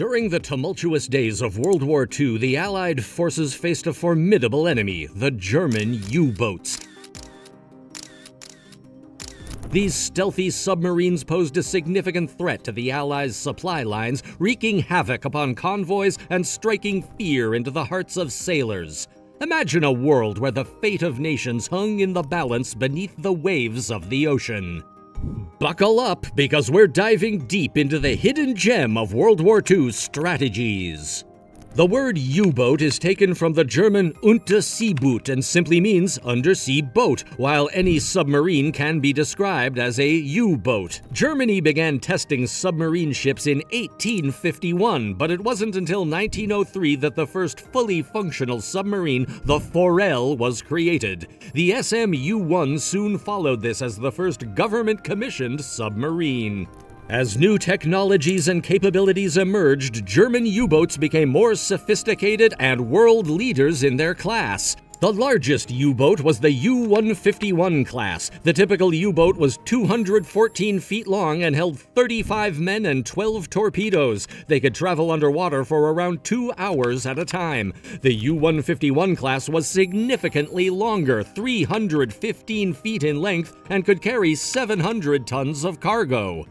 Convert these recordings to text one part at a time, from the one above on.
During the tumultuous days of World War II, the Allied forces faced a formidable enemy, the German U-boats. These stealthy submarines posed a significant threat to the Allies' supply lines, wreaking havoc upon convoys and striking fear into the hearts of sailors. Imagine a world where the fate of nations hung in the balance beneath the waves of the ocean. Buckle up, because we're diving deep into the hidden gem of World War II's strategies. The word U-boat is taken from the German Unterseeboot and simply means undersea boat, while any submarine can be described as a U-boat. Germany began testing submarine ships in 1851, but it wasn't until 1903 that the first fully functional submarine, the Forelle, was created. The SMU-1 soon followed this as the first government-commissioned submarine. As new technologies and capabilities emerged, German U-boats became more sophisticated and world leaders in their class. The largest U-boat was the U-151 class. The typical U-boat was 214 feet long and held 35 men and 12 torpedoes. They could travel underwater for around 2 hours at a time. The U-151 class was significantly longer, 315 feet in length, and could carry 700 tons of cargo.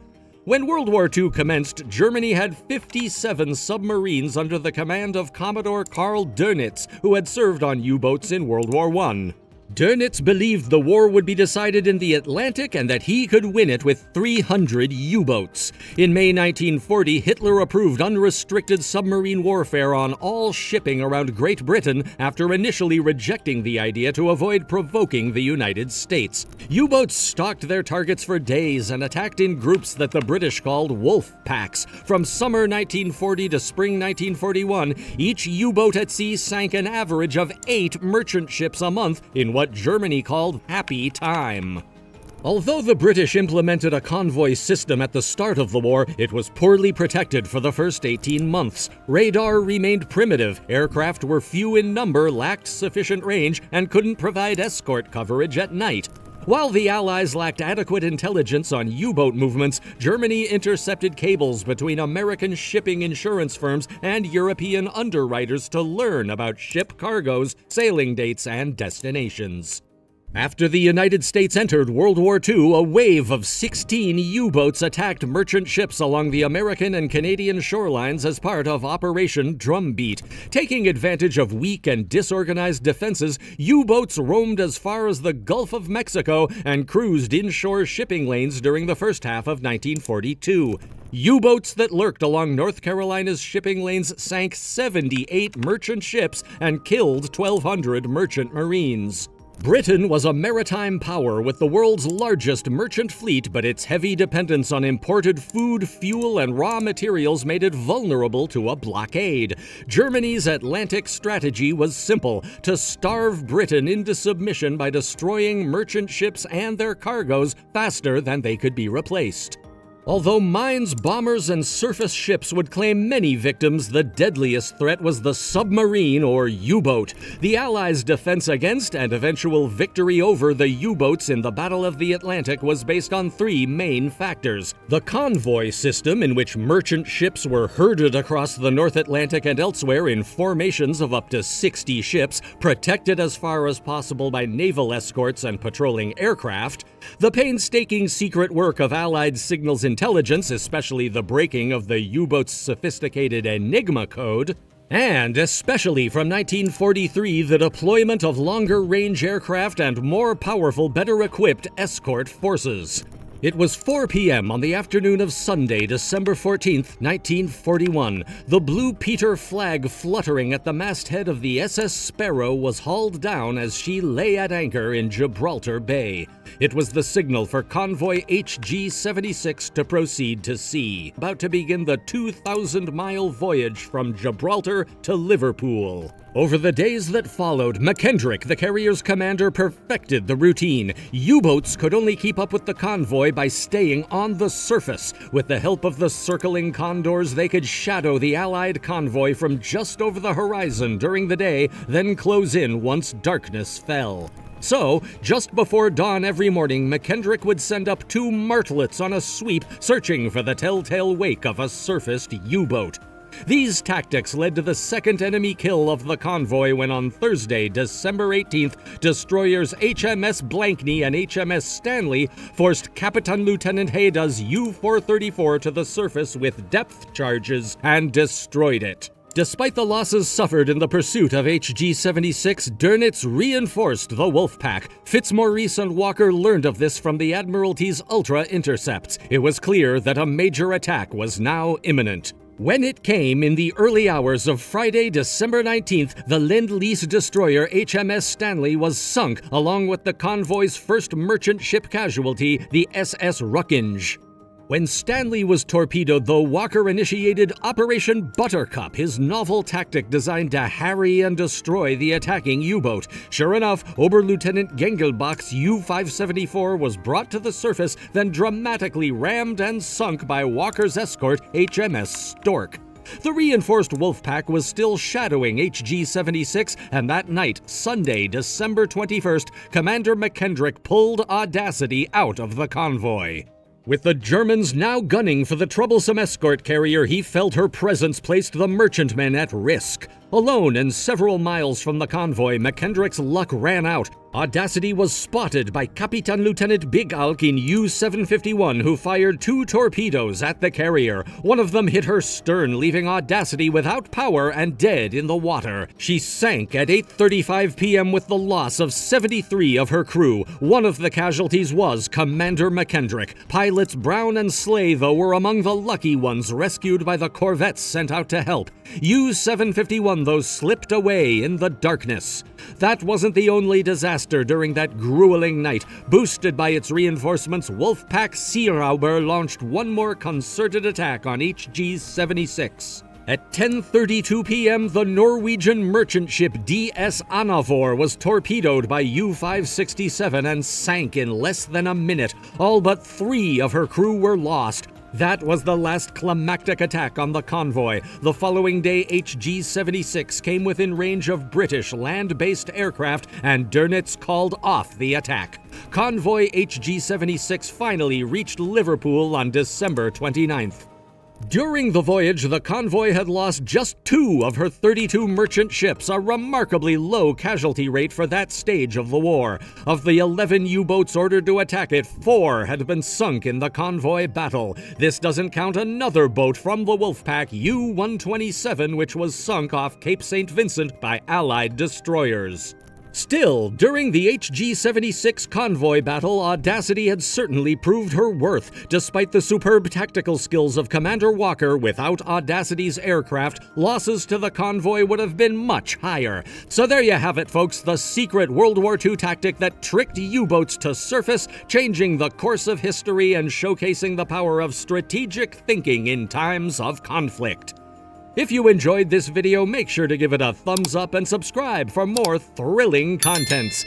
When World War II commenced, Germany had 57 submarines under the command of Commodore Karl Dönitz, who had served on U-boats in World War I. Dönitz believed the war would be decided in the Atlantic and that he could win it with 300 U-boats. In May 1940, Hitler approved unrestricted submarine warfare on all shipping around Great Britain after initially rejecting the idea to avoid provoking the United States. U-boats stalked their targets for days and attacked in groups that the British called wolf packs. From summer 1940 to spring 1941, each U-boat at sea sank an average of 8 merchant ships a month in what Germany called happy time. Although the British implemented a convoy system at the start of the war, it was poorly protected for the first 18 months. Radar remained primitive, aircraft were few in number, lacked sufficient range, and couldn't provide escort coverage at night. While the Allies lacked adequate intelligence on U-boat movements, Germany intercepted cables between American shipping insurance firms and European underwriters to learn about ship cargoes, sailing dates, and destinations. After the United States entered World War II, a wave of 16 U-boats attacked merchant ships along the American and Canadian shorelines as part of Operation Drumbeat. Taking advantage of weak and disorganized defenses, U-boats roamed as far as the Gulf of Mexico and cruised inshore shipping lanes during the first half of 1942. U-boats that lurked along North Carolina's shipping lanes sank 78 merchant ships and killed 1,200 merchant marines. Britain was a maritime power with the world's largest merchant fleet, but its heavy dependence on imported food, fuel, and raw materials made it vulnerable to a blockade. Germany's Atlantic strategy was simple: to starve Britain into submission by destroying merchant ships and their cargoes faster than they could be replaced. Although mines, bombers, and surface ships would claim many victims, the deadliest threat was the submarine or U-boat. The Allies' defense against and eventual victory over the U-boats in the Battle of the Atlantic was based on 3 main factors: the convoy system, in which merchant ships were herded across the North Atlantic and elsewhere in formations of up to 60 ships, protected as far as possible by naval escorts and patrolling aircraft; the painstaking secret work of Allied signals intelligence, especially the breaking of the U-boat's sophisticated Enigma code; and, especially from 1943, the deployment of longer-range aircraft and more powerful, better-equipped escort forces. It was 4 p.m. on the afternoon of Sunday, December 14, 1941. The Blue Peter flag fluttering at the masthead of the SS Sparrow was hauled down as she lay at anchor in Gibraltar Bay. It was the signal for convoy HG-76 to proceed to sea, about to begin the 2,000-mile voyage from Gibraltar to Liverpool. Over the days that followed, McKendrick, the carrier's commander, perfected the routine. U-boats could only keep up with the convoy by staying on the surface. With the help of the circling condors, they could shadow the Allied convoy from just over the horizon during the day, then close in once darkness fell. So, just before dawn every morning, McKendrick would send up 2 martlets on a sweep, searching for the telltale wake of a surfaced U-boat. These tactics led to the second enemy kill of the convoy when on Thursday, December 18th, destroyers HMS Blankney and HMS Stanley forced Captain Lieutenant Haida's U-434 to the surface with depth charges and destroyed it. Despite the losses suffered in the pursuit of HG-76, Dönitz reinforced the Wolfpack. Fitzmaurice and Walker learned of this from the Admiralty's Ultra intercepts. It was clear that a major attack was now imminent. When it came in the early hours of Friday, December 19th, the Lend-Lease destroyer HMS Stanley was sunk along with the convoy's first merchant ship casualty, the SS Rückinge. When Stanley was torpedoed, though, Walker initiated Operation Buttercup, his novel tactic designed to harry and destroy the attacking U-boat. Sure enough, Oberlieutenant Gengelbach's U-574 was brought to the surface, then dramatically rammed and sunk by Walker's escort, HMS Stork. The reinforced Wolfpack was still shadowing HG-76, and that night, Sunday, December 21st, Commander McKendrick pulled Audacity out of the convoy. With the Germans now gunning for the troublesome escort carrier, he felt her presence placed the merchantmen at risk. Alone and several miles from the convoy, McKendrick's luck ran out. Audacity was spotted by Capitan Lieutenant Big Alk in U-751, who fired 2 torpedoes at the carrier. One of them hit her stern, leaving Audacity without power and dead in the water. She sank at 8:35 p.m. with the loss of 73 of her crew. One of the casualties was Commander McKendrick. Pilots Brown and Slay, though, were among the lucky ones rescued by the corvettes sent out to help. U-751, though, slipped away in the darkness. That wasn't the only disaster during that grueling night. Boosted by its reinforcements, Wolfpack Seerauber launched one more concerted attack on HG-76. At 10:32 p.m., the Norwegian merchant ship DS Anavor was torpedoed by U-567 and sank in less than a minute. All but 3 of her crew were lost. That was the last climactic attack on the convoy. The following day, HG-76 came within range of British land-based aircraft, and Dönitz called off the attack. Convoy HG-76 finally reached Liverpool on December 29th. During the voyage, the convoy had lost just 2 of her 32 merchant ships, a remarkably low casualty rate for that stage of the war. Of the 11 U-boats ordered to attack it, 4 had been sunk in the convoy battle. This doesn't count another boat from the Wolfpack, U-127, which was sunk off Cape St. Vincent by Allied destroyers. Still, during the HG-76 convoy battle, Audacity had certainly proved her worth. Despite the superb tactical skills of Commander Walker, without Audacity's aircraft, losses to the convoy would have been much higher. So there you have it, folks, the secret World War II tactic that tricked U-boats to surface, changing the course of history and showcasing the power of strategic thinking in times of conflict. If you enjoyed this video, make sure to give it a thumbs up and subscribe for more thrilling contents.